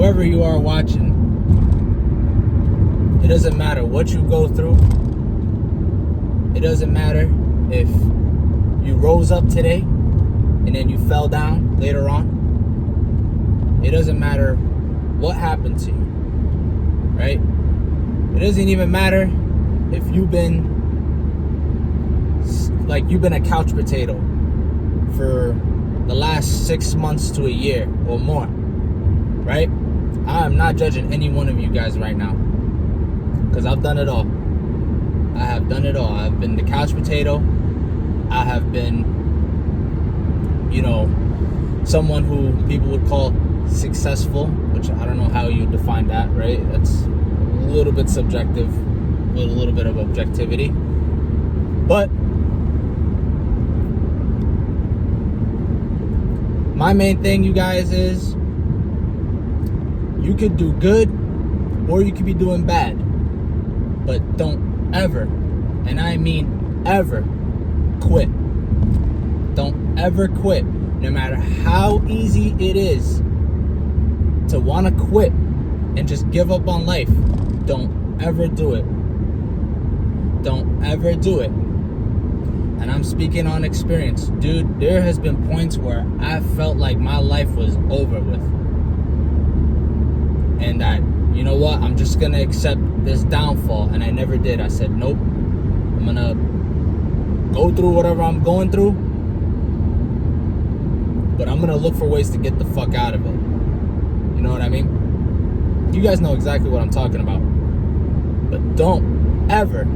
whoever you are watching, it doesn't matter what you go through. It doesn't matter if you rose up today and then you fell down later on. It doesn't matter what happened to you, right? It doesn't even matter if you've been a couch potato for the last 6 months to a year or more, right? I am not judging any one of you guys right now, because I've done it all. I have done it all. I've been the couch potato. I have been, someone who people would call successful, which I don't know how you define that, right? That's a little bit subjective, with a little bit of objectivity. But my main thing, you guys, is you could do good or you could be doing bad. But don't ever, and I mean ever, quit. Don't ever quit. No matter how easy it is to want to quit and just give up on life, don't ever do it. Don't ever do it. And I'm speaking on experience. Dude, there has been points where I felt like my life was over with. And that, you know what, I'm just going to accept this downfall. And I never did. I said, nope. I'm going to go through whatever I'm going through. But I'm going to look for ways to get the fuck out of it. You know what I mean? You guys know exactly what I'm talking about. But don't ever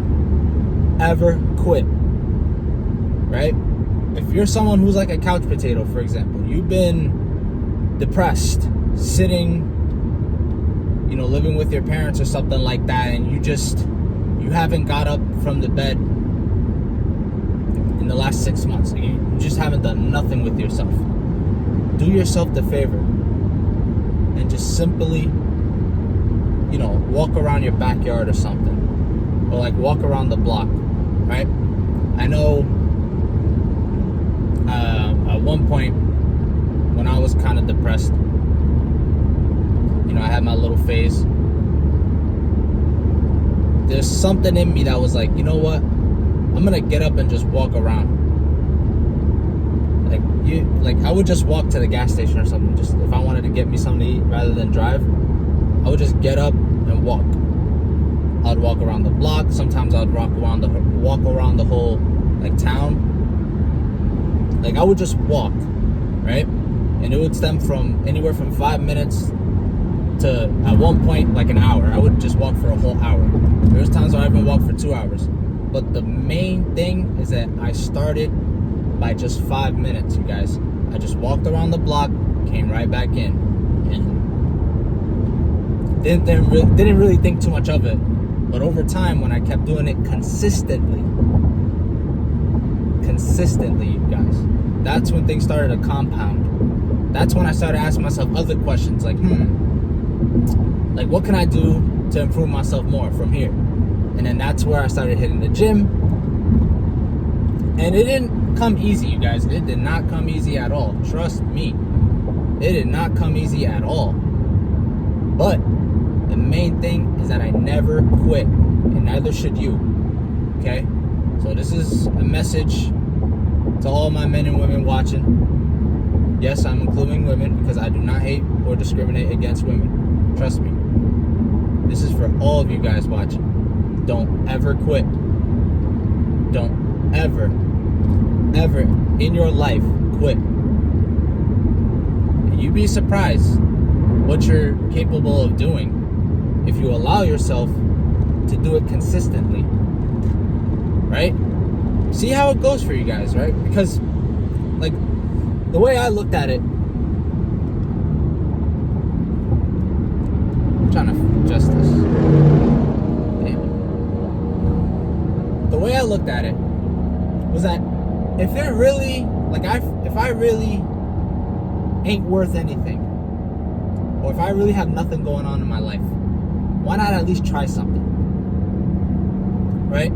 quit. Right? If you're someone who's like a couch potato, for example, you've been depressed, sitting, living with your parents or something like that, and you haven't got up from the bed in the last 6 months. You just haven't done nothing with yourself. Do yourself the favor and just simply, walk around your backyard or something, or like walk around the block, right? I know at one point when I was kind of depressed, I had my little phase. There's something in me that was like, you know what? I'm gonna get up and just walk around. I would just walk to the gas station or something. Just if I wanted to get me something to eat rather than drive, I would just get up and walk. I'd walk around the block. Sometimes I'd walk around the whole town. I would just walk, right? And it would stem from anywhere from 5 minutes to, at one point, an hour. I would just walk for a whole hour. There's times where I even walked for 2 hours. But the main thing is that I started by just 5 minutes, you guys. I just walked around the block, came right back in, and didn't really think too much of it. But over time, when I kept doing it consistently, you guys, that's when things started to compound. That's when I started asking myself other questions, what can I do to improve myself more from here? And then that's where I started hitting the gym. And it didn't come easy, you guys. It did not come easy at all. Trust me. It did not come easy at all. But the main thing is that I never quit, and neither should you. Okay? So this is a message to all my men and women watching. Yes, I'm including women because I do not hate or discriminate against women. Trust me. This is for all of you guys watching. Don't ever quit. Don't ever in your life quit. You'd be surprised what you're capable of doing if you allow yourself to do it consistently. Right? See how it goes for you guys, right? Because the way I looked at it, I'm trying to adjust this. Damn. The way I looked at it was that if it really, if I really ain't worth anything, or if I really have nothing going on in my life, why not at least try something? Right?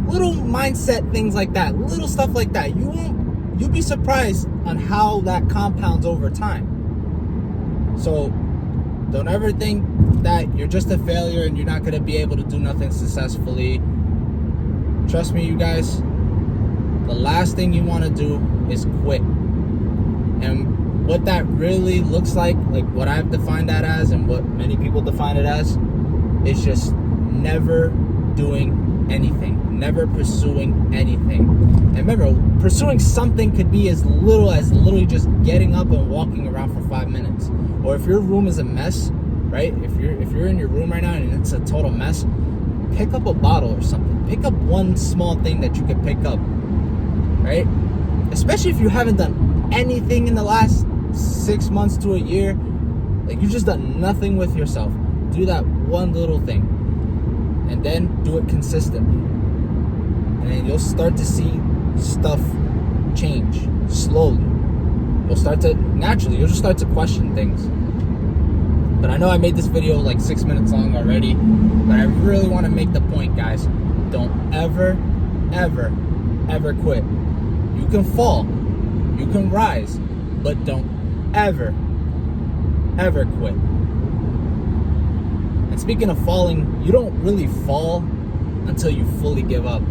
Little mindset things like that, little stuff like that. You'll be surprised on how that compounds over time. So Don't ever think that you're just a failure and you're not going to be able to do nothing successfully. Trust me, you guys, the last thing you want to do is quit. And what that really looks like what I've defined that as and what many people define it as, is just never doing anything, never pursuing anything. And remember, pursuing something could be as little as literally just getting up and walking around for 5 minutes. Or if your room is a mess, right? If you're in your room right now and it's a total mess, pick up a bottle or something. Pick up one small thing that you could pick up, right? Especially if you haven't done anything in the last 6 months to a year, you've just done nothing with yourself. Do that one little thing, and then do it consistently, and then you'll start to see stuff change slowly. You'll just start to question things. But I know I made this video 6 minutes long already, but I really want to make the point, guys. Don't ever quit. You can fall, you can rise, but don't ever quit. And speaking of falling, you don't really fall until you fully give up.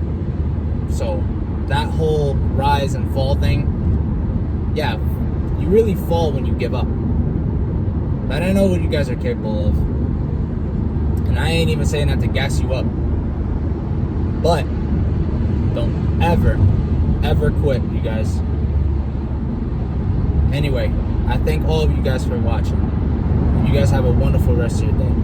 So that whole rise and fall thing, yeah, you really fall when you give up. But I know what you guys are capable of. And I ain't even saying that to gas you up. But don't ever quit, you guys. Anyway, I thank all of you guys for watching. You guys have a wonderful rest of your day.